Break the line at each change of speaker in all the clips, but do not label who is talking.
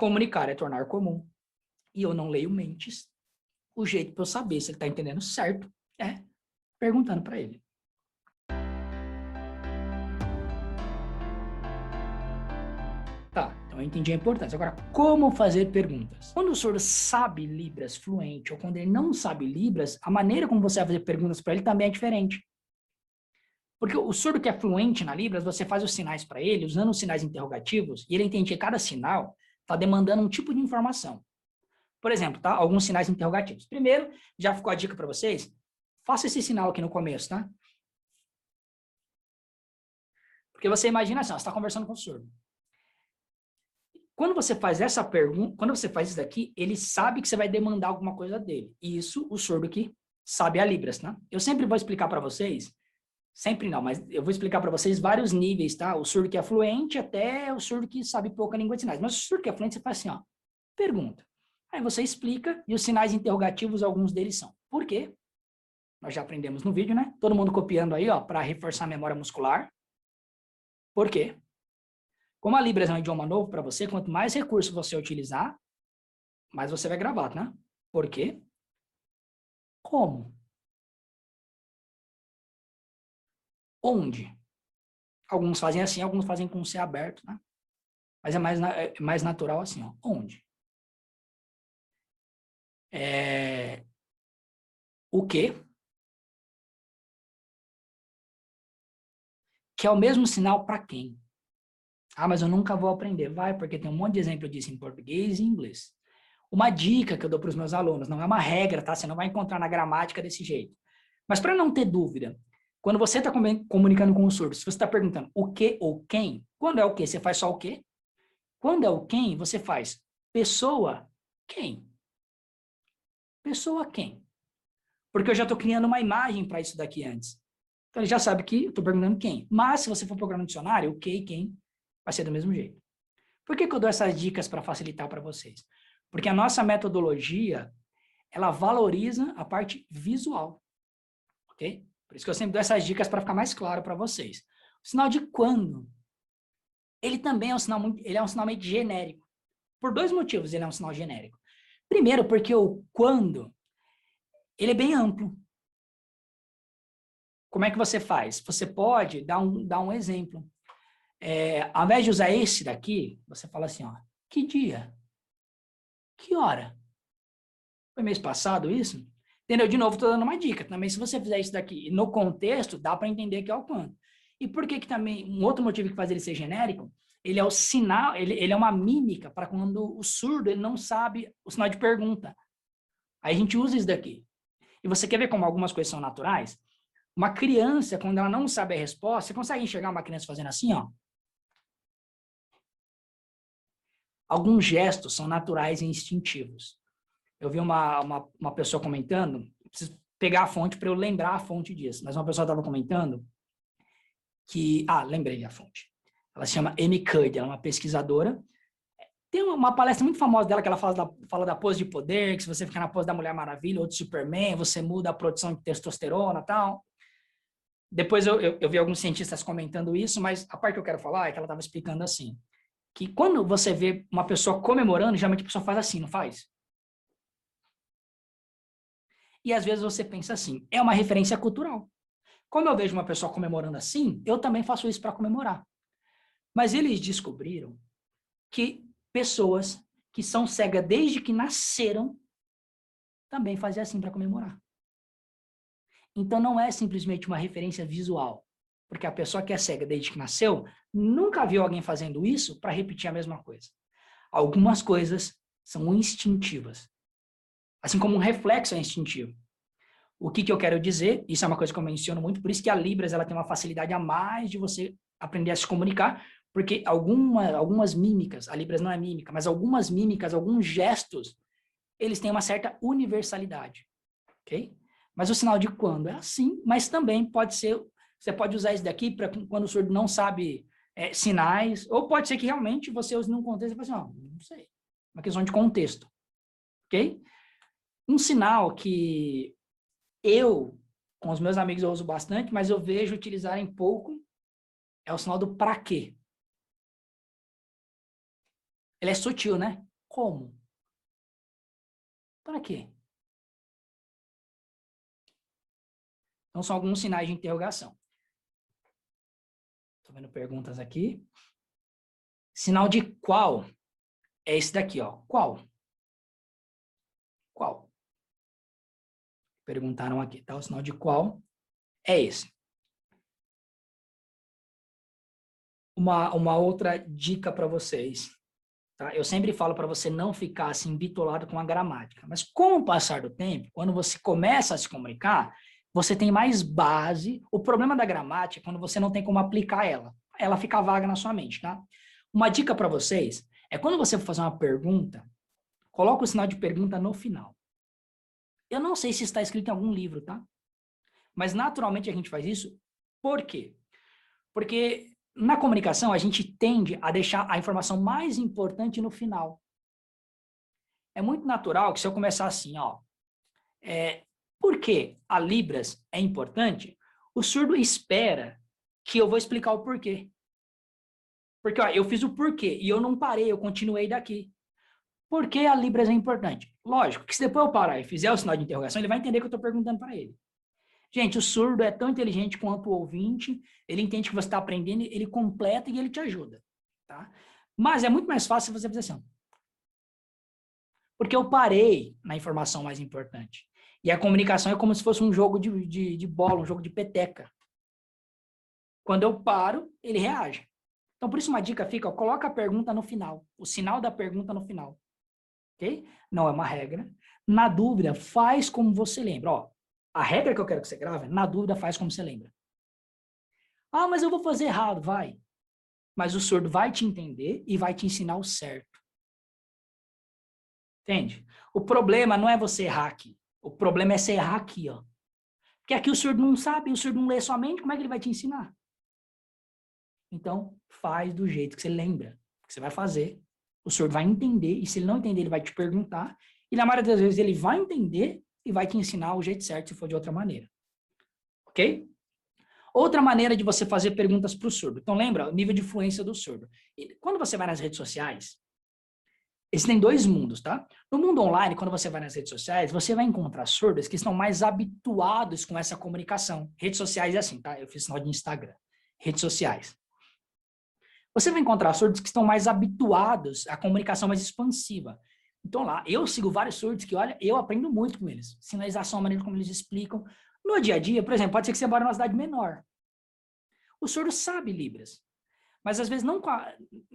Comunicar é tornar comum. E eu não leio mentes. O jeito para eu saber se ele está entendendo certo é perguntando para ele. Tá, então eu entendi a importância. Agora, como fazer perguntas? Quando o surdo sabe Libras fluente ou quando ele não sabe Libras, a maneira como você vai fazer perguntas para ele também é diferente. Porque o surdo que é fluente na Libras, você faz os sinais para ele, usando os sinais interrogativos, e ele entende que cada sinal está demandando um tipo de informação. Por exemplo, tá? Alguns sinais interrogativos. Primeiro, já ficou a dica para vocês? Faça esse sinal aqui no começo, tá? Porque você imagina assim, ó, você está conversando com o surdo. Quando você faz essa pergunta, quando você faz isso daqui, ele sabe que você vai demandar alguma coisa dele. E isso, o surdo que sabe a Libras, tá? Eu sempre vou explicar para vocês, sempre não, mas eu vou explicar para vocês vários níveis, tá? O surdo que é fluente até o surdo que sabe pouca língua de sinais. Mas o surdo que é fluente, você faz assim, ó, pergunta. Aí você explica e os sinais interrogativos, alguns deles são. Por quê? Nós já aprendemos no vídeo, né? Todo mundo copiando aí, ó, para reforçar a memória muscular. Por quê? Como a Libras é um idioma novo para você, quanto mais recurso você utilizar, mais você vai gravar, né? Por quê? Como? Onde? Alguns fazem assim, alguns fazem com C aberto, né? Mas é mais natural assim, ó. Onde? O quê? Que é o mesmo sinal para quem? Ah, mas eu nunca vou aprender. Vai, porque tem um monte de exemplo disso em português e inglês. Uma dica que eu dou para os meus alunos, não é uma regra, tá? Você não vai encontrar na gramática desse jeito. Mas para não ter dúvida, quando você está comunicando com o surdo, se você está perguntando o que ou quem, quando é o que, você faz só o quê? Quando é o quem, você faz pessoa quem? Pessoa quem? Porque eu já estou criando uma imagem para isso daqui antes. Então ele já sabe que eu estou perguntando quem. Mas se você for procurar no dicionário, o que e quem vai ser do mesmo jeito. Por que eu dou essas dicas para facilitar para vocês? Porque a nossa metodologia, ela valoriza a parte visual, ok? Por isso que eu sempre dou essas dicas para ficar mais claro para vocês. O sinal de quando, ele também é um sinal ele é um sinal meio genérico. Por dois motivos ele é um sinal genérico. Primeiro, porque o quando, ele é bem amplo. Como é que você faz? Você pode dar um exemplo. Ao invés de usar esse daqui, você fala assim, ó, que dia? Que hora? Foi mês passado isso? Entendeu? De novo, estou dando uma dica. Também, se você fizer isso daqui no contexto, dá para entender que é o quando. E por que também, um outro motivo que faz ele ser genérico, ele é o sinal, ele é uma mímica para quando o surdo ele não sabe o sinal de pergunta. Aí a gente usa isso daqui. E você quer ver como algumas coisas são naturais? Uma criança, quando ela não sabe a resposta, você consegue enxergar uma criança fazendo assim, ó? Alguns gestos são naturais e instintivos. Eu vi uma pessoa comentando, preciso pegar a fonte para eu lembrar a fonte disso, mas uma pessoa estava comentando que... Ah, lembrei a fonte. Ela se chama Amy Cuddy, ela é uma pesquisadora. Tem uma palestra muito famosa dela que ela fala da pose de poder, que se você ficar na pose da Mulher Maravilha ou de Superman, você muda a produção de testosterona e tal. Depois eu vi alguns cientistas comentando isso, mas a parte que eu quero falar é que ela estava explicando assim, que quando você vê uma pessoa comemorando, geralmente a pessoa faz assim, não faz? E às vezes você pensa assim, é uma referência cultural. Como eu vejo uma pessoa comemorando assim, eu também faço isso para comemorar. Mas eles descobriram que pessoas que são cegas desde que nasceram também fazem assim para comemorar. Então não é simplesmente uma referência visual, porque a pessoa que é cega desde que nasceu nunca viu alguém fazendo isso para repetir a mesma coisa. Algumas coisas são instintivas, assim como um reflexo é instintivo. O que eu quero dizer, isso é uma coisa que eu menciono muito, por isso que a Libras ela tem uma facilidade a mais de você aprender a se comunicar, porque algumas mímicas, a Libras não é mímica, mas algumas mímicas, alguns gestos, eles têm uma certa universalidade, ok? Mas o sinal de quando é assim, mas também pode ser, você pode usar isso daqui para quando o surdo não sabe sinais, ou pode ser que realmente você use num contexto e fale assim, não sei, uma questão de contexto, ok? Um sinal que com os meus amigos eu uso bastante, mas eu vejo utilizarem pouco, é o sinal do pra quê. Ele é sutil, né? Como? Para quê? Então, são alguns sinais de interrogação. Estou vendo perguntas aqui. Sinal de qual? É esse daqui, ó. Qual? Qual? Perguntaram aqui, tá? O sinal de qual é esse. Uma outra dica para vocês, tá? Eu sempre falo para você não ficar assim bitolado com a gramática, mas com o passar do tempo, quando você começa a se comunicar, você tem mais base. O problema da gramática é quando você não tem como aplicar ela. Ela fica vaga na sua mente, tá? Uma dica para vocês é quando você for fazer uma pergunta, coloca o sinal de pergunta no final. Eu não sei se está escrito em algum livro, tá? Mas naturalmente a gente faz isso. Por quê? Porque na comunicação a gente tende a deixar a informação mais importante no final. É muito natural que se eu começar assim, ó, por que a Libras é importante? O surdo espera que eu vou explicar o porquê. Porque ó, eu fiz o porquê e eu não parei, eu continuei daqui. Por que a Libras é importante? Lógico que se depois eu parar e fizer o sinal de interrogação, ele vai entender que eu estou perguntando para ele. Gente, o surdo é tão inteligente quanto o ouvinte, ele entende que você está aprendendo, ele completa e ele te ajuda, tá? Mas é muito mais fácil você fazer assim, porque eu parei na informação mais importante. E a comunicação é como se fosse um jogo de bola, um jogo de peteca. Quando eu paro, ele reage. Então, por isso uma dica fica, ó, coloca a pergunta no final, o sinal da pergunta no final, ok? Não é uma regra. Na dúvida, faz como você lembra, ó. A regra que eu quero que você grave, na dúvida, faz como você lembra. Ah, mas eu vou fazer errado. Vai. Mas o surdo vai te entender e vai te ensinar o certo. Entende? O problema não é você errar aqui. O problema é você errar aqui, ó. Porque aqui o surdo não sabe, o surdo não lê sua mente, como é que ele vai te ensinar? Então, faz do jeito que você lembra. Que você vai fazer, o surdo vai entender, e se ele não entender, ele vai te perguntar, e na maioria das vezes ele vai entender e vai te ensinar o jeito certo se for de outra maneira. Ok? Outra maneira de você fazer perguntas para o surdo. Então, lembra o nível de fluência do surdo. E quando você vai nas redes sociais, existem dois mundos, tá? No mundo online, quando você vai nas redes sociais, você vai encontrar surdos que estão mais habituados com essa comunicação. Redes sociais é assim, tá? Eu fiz sinal de Instagram. Redes sociais. Você vai encontrar surdos que estão mais habituados à comunicação mais expansiva. Então lá, eu sigo vários surdos que, olha, eu aprendo muito com eles. Sinalização, a maneira como eles explicam. No dia a dia, por exemplo, pode ser que você mora numa cidade menor. O surdo sabe Libras, mas às vezes não,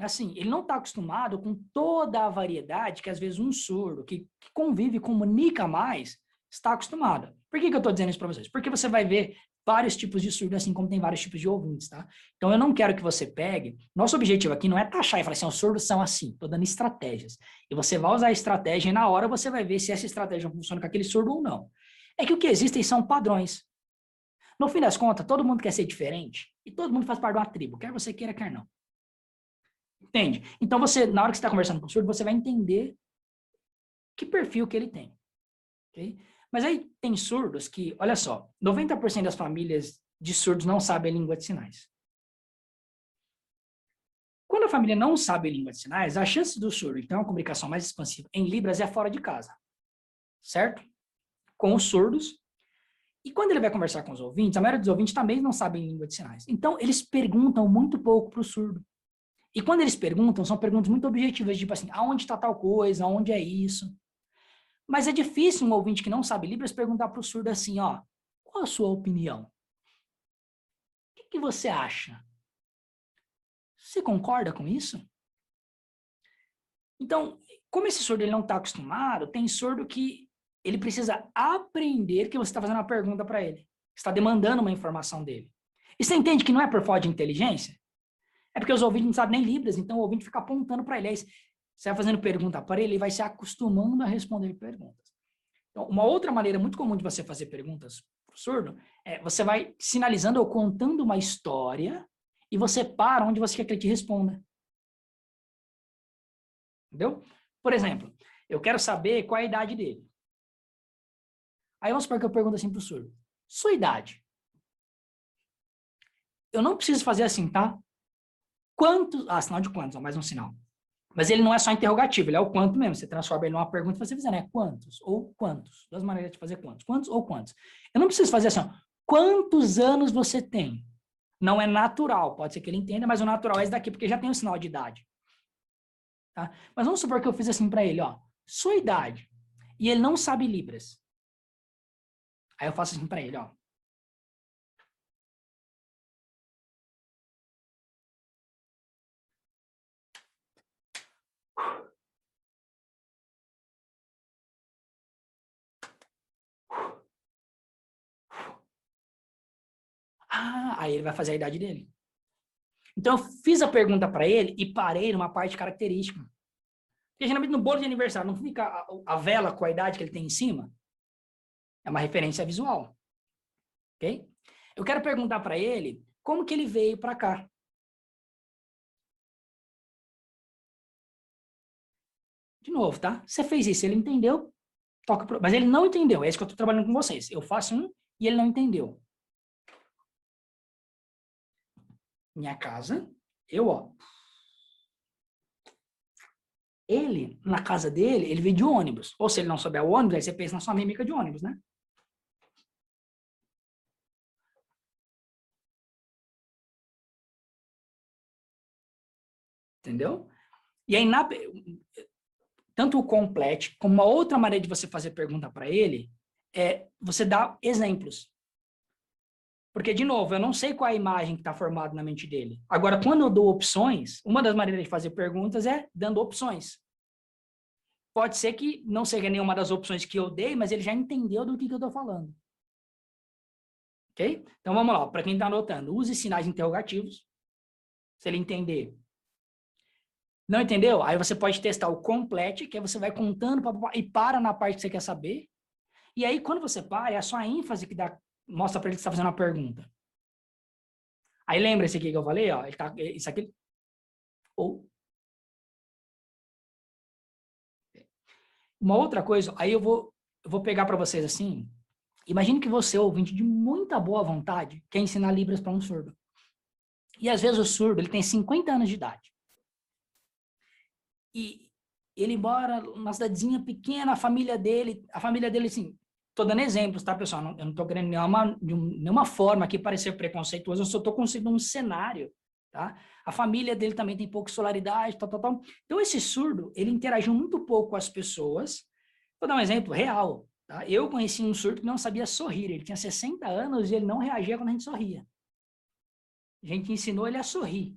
assim, ele não está acostumado com toda a variedade que às vezes um surdo que convive, comunica mais, está acostumado. Por que eu estou dizendo isso para vocês? Porque você vai ver vários tipos de surdo, assim como tem vários tipos de ouvintes, tá? Então eu não quero que você pegue. Nosso objetivo aqui não é taxar e falar assim, os surdos são assim, estou dando estratégias. E você vai usar a estratégia e na hora você vai ver se essa estratégia funciona com aquele surdo ou não. É que o que existem são padrões. No fim das contas, todo mundo quer ser diferente e todo mundo faz parte de uma tribo, quer você queira, quer não. Entende? Então, você, na hora que você está conversando com o surdo, você vai entender que perfil que ele tem. Okay? Mas aí tem surdos que, olha só, 90% das famílias de surdos não sabem língua de sinais. Quando a família não sabe língua de sinais, a chance do surdo ter uma comunicação mais expansiva em Libras é fora de casa. Certo? Com os surdos. E quando ele vai conversar com os ouvintes, a maioria dos ouvintes também não sabem língua de sinais. Então, eles perguntam muito pouco para o surdo. E quando eles perguntam, são perguntas muito objetivas, tipo assim, aonde está tal coisa, aonde é isso? Mas é difícil um ouvinte que não sabe Libras perguntar para o surdo assim, ó, qual a sua opinião? O que você acha? Você concorda com isso? Então, como esse surdo ele não está acostumado, tem surdo que ele precisa aprender que você está fazendo uma pergunta para ele. Está demandando uma informação dele. E você entende que não é por falta de inteligência? É porque os ouvintes não sabem nem Libras, então o ouvinte fica apontando para ele. Aí você vai fazendo pergunta para ele, ele vai se acostumando a responder perguntas. Então, uma outra maneira muito comum de você fazer perguntas para o surdo é você vai sinalizando ou contando uma história e você para onde você quer que ele te responda. Entendeu? Por exemplo, eu quero saber qual é a idade dele. Aí vamos supor que eu pergunto assim para o surdo. Sua idade? Eu não preciso fazer assim, tá? Quantos... Ah, sinal de quantos, ó, mais um sinal. Mas ele não é só interrogativo, ele é o quanto mesmo. Você transforma ele numa pergunta e você fizer, né? Quantos ou quantos? Duas maneiras de fazer quantos. Quantos ou quantos? Eu não preciso fazer assim, ó, quantos anos você tem? Não é natural. Pode ser que ele entenda, mas o natural é esse daqui, porque já tem o sinal de idade. Tá? Mas vamos supor que eu fiz assim para ele, ó, sua idade. E ele não sabe Libras. Aí eu faço assim para ele, ó. Ah, aí ele vai fazer a idade dele. Então, eu fiz a pergunta para ele e parei numa parte característica. Porque geralmente no bolo de aniversário não fica a vela com a idade que ele tem em cima? É uma referência visual. Ok? Eu quero perguntar para ele como que ele veio para cá. De novo, tá? Você fez isso, ele entendeu, toca pro... Mas ele não entendeu, é isso que eu estou trabalhando com vocês. Eu faço um e ele não entendeu. Minha casa, eu, ó. Ele, na casa dele, ele veio de ônibus. Ou se ele não souber o ônibus, aí você pensa na sua mímica de ônibus, né? Entendeu? E aí, tanto o complete, como uma outra maneira de você fazer pergunta para ele, é você dar exemplos. Porque, de novo, eu não sei qual é a imagem que está formada na mente dele. Agora, quando eu dou opções, uma das maneiras de fazer perguntas é dando opções. Pode ser que não seja nenhuma das opções que eu dei, mas ele já entendeu do que eu estou falando. Ok? Então, vamos lá. Para quem está anotando, use sinais interrogativos. Se ele entender. Não entendeu? Aí você pode testar o complete, que aí você vai contando e para na parte que você quer saber. E aí, quando você para, é a sua ênfase que dá, mostra para ele que você está fazendo uma pergunta. Aí lembra esse aqui que eu falei? Ó, ele tá, isso aqui. Ou. Uma outra coisa, aí eu vou pegar para vocês assim. Imagine que você, ouvinte de muita boa vontade, quer ensinar Libras para um surdo. E às vezes o surdo ele tem 50 anos de idade. E ele mora numa cidadezinha pequena, a família dele, assim, tô dando exemplos, tá, pessoal? Eu não tô querendo nenhuma forma aqui parecer preconceituoso, eu só tô considerando um cenário, tá? A família dele também tem pouca escolaridade, tal, tal, tal. Então, esse surdo, ele interagiu muito pouco com as pessoas. Vou dar um exemplo real, tá? Eu conheci um surdo que não sabia sorrir, ele tinha 60 anos e ele não reagia quando a gente sorria. A gente ensinou ele a sorrir.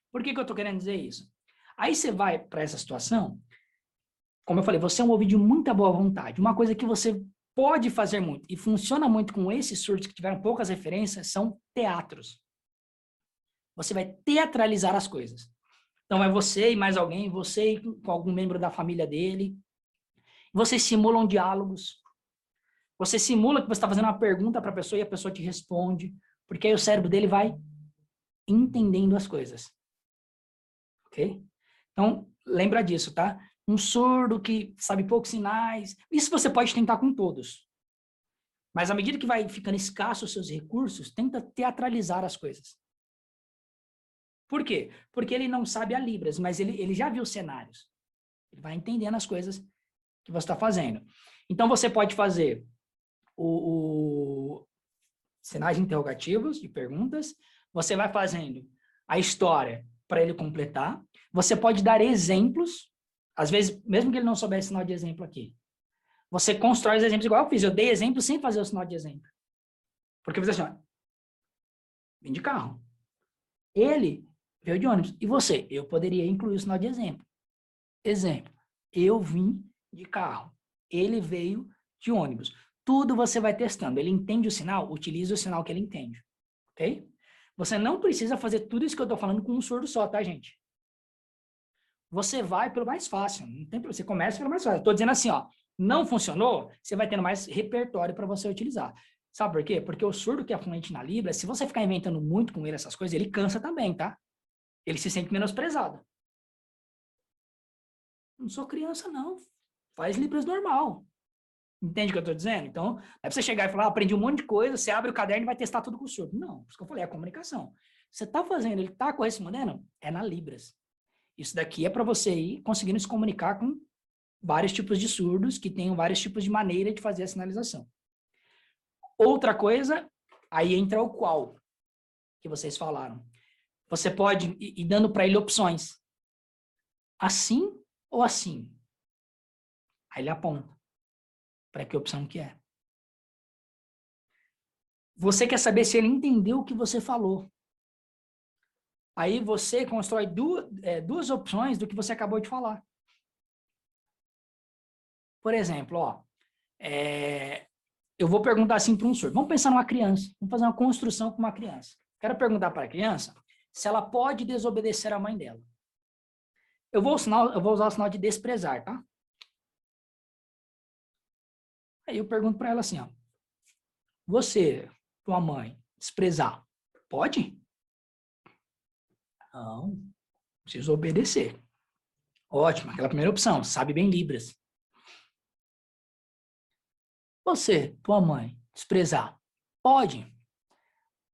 Por que eu tô querendo dizer isso? Aí você vai para essa situação, como eu falei, você é um ouvido de muita boa vontade. Uma coisa que você pode fazer muito e funciona muito com esses surdos que tiveram poucas referências são teatros. Você vai teatralizar as coisas. Então é você e mais alguém, você e com algum membro da família dele. Vocês simulam diálogos. Você simula que você está fazendo uma pergunta para a pessoa e a pessoa te responde, porque aí o cérebro dele vai entendendo as coisas. Ok? Então, lembra disso, tá? Um surdo que sabe poucos sinais. Isso você pode tentar com todos. Mas à medida que vai ficando escasso os seus recursos, tenta teatralizar as coisas. Por quê? Porque ele não sabe a Libras, mas ele já viu cenários. Ele vai entendendo as coisas que você está fazendo. Então, você pode fazer o sinais interrogativos e perguntas. Você vai fazendo a história para ele completar. Você pode dar exemplos. Às vezes, mesmo que ele não soubesse sinal de exemplo aqui, você constrói os exemplos igual eu fiz. Eu dei exemplo sem fazer o sinal de exemplo. Porque eu fiz assim, ó, vim de carro. Ele veio de ônibus. E você? Eu poderia incluir o sinal de exemplo. Exemplo. Eu vim de carro. Ele veio de ônibus. Tudo você vai testando. Ele entende o sinal? Utiliza o sinal que ele entende. Ok? Você não precisa fazer tudo isso que eu estou falando com um surdo só, tá, gente? Você vai pelo mais fácil. Não tem, você começa pelo mais fácil. Estou dizendo assim, ó, não funcionou, você vai tendo mais repertório para você utilizar. Sabe por quê? Porque o surdo que é fluente na Libra, se você ficar inventando muito com ele essas coisas, ele cansa também, tá? Ele se sente menosprezado. Não sou criança, não. Faz Libras normal. Entende o que eu estou dizendo? Então, não é para você chegar e falar, aprendi um monte de coisa, você abre o caderno e vai testar tudo com o surdo. Não, por isso que eu falei, é a comunicação. Você está fazendo, ele está correspondendo, é na Libras. Isso daqui é para você ir conseguindo se comunicar com vários tipos de surdos que tenham vários tipos de maneira de fazer a sinalização. Outra coisa, aí entra o qual, que vocês falaram. Você pode ir dando para ele opções. Assim ou assim? Aí ele aponta para que opção que é. Você quer saber se ele entendeu o que você falou. Aí você constrói duas opções do que você acabou de falar. Por exemplo, ó, eu vou perguntar assim para um surdo. Vamos pensar numa criança. Vamos fazer uma construção com uma criança. Quero perguntar para a criança se ela pode desobedecer a mãe dela. Eu vou usar o sinal de desprezar, tá? Aí eu pergunto para ela assim, ó. Você, tua mãe, desprezar, pode? Não, preciso obedecer. Ótimo, aquela primeira opção, sabe bem Libras. Você, tua mãe, desprezar, pode?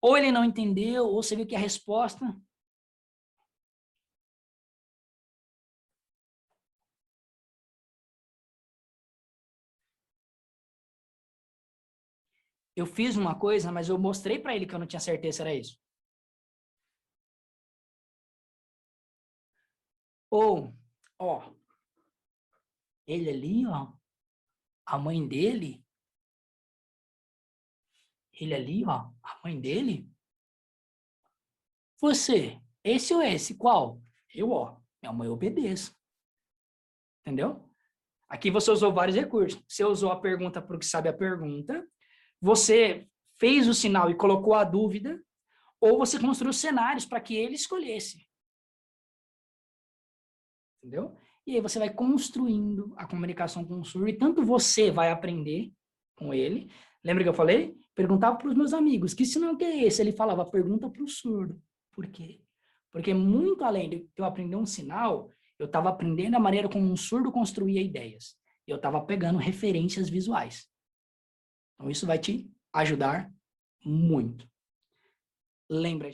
Ou ele não entendeu, ou você viu que a resposta... Eu fiz uma coisa, mas eu mostrei para ele que eu não tinha certeza se era isso. Ou, ó, ele ali, ó, a mãe dele, ele ali, ó, a mãe dele. Você, esse ou esse, qual? Eu, ó, minha mãe obedeço. Entendeu? Aqui você usou vários recursos. Você usou a pergunta para o que sabe a pergunta, você fez o sinal e colocou a dúvida, ou você construiu cenários para que ele escolhesse. Entendeu? E aí você vai construindo a comunicação com o surdo, e tanto você vai aprender com ele. Lembra que eu falei? Perguntava para os meus amigos, que sinal que é esse? Ele falava, pergunta para o surdo. Por quê? Porque muito além de eu aprender um sinal, eu estava aprendendo a maneira como um surdo construía ideias. E eu estava pegando referências visuais. Então isso vai te ajudar muito. Lembra?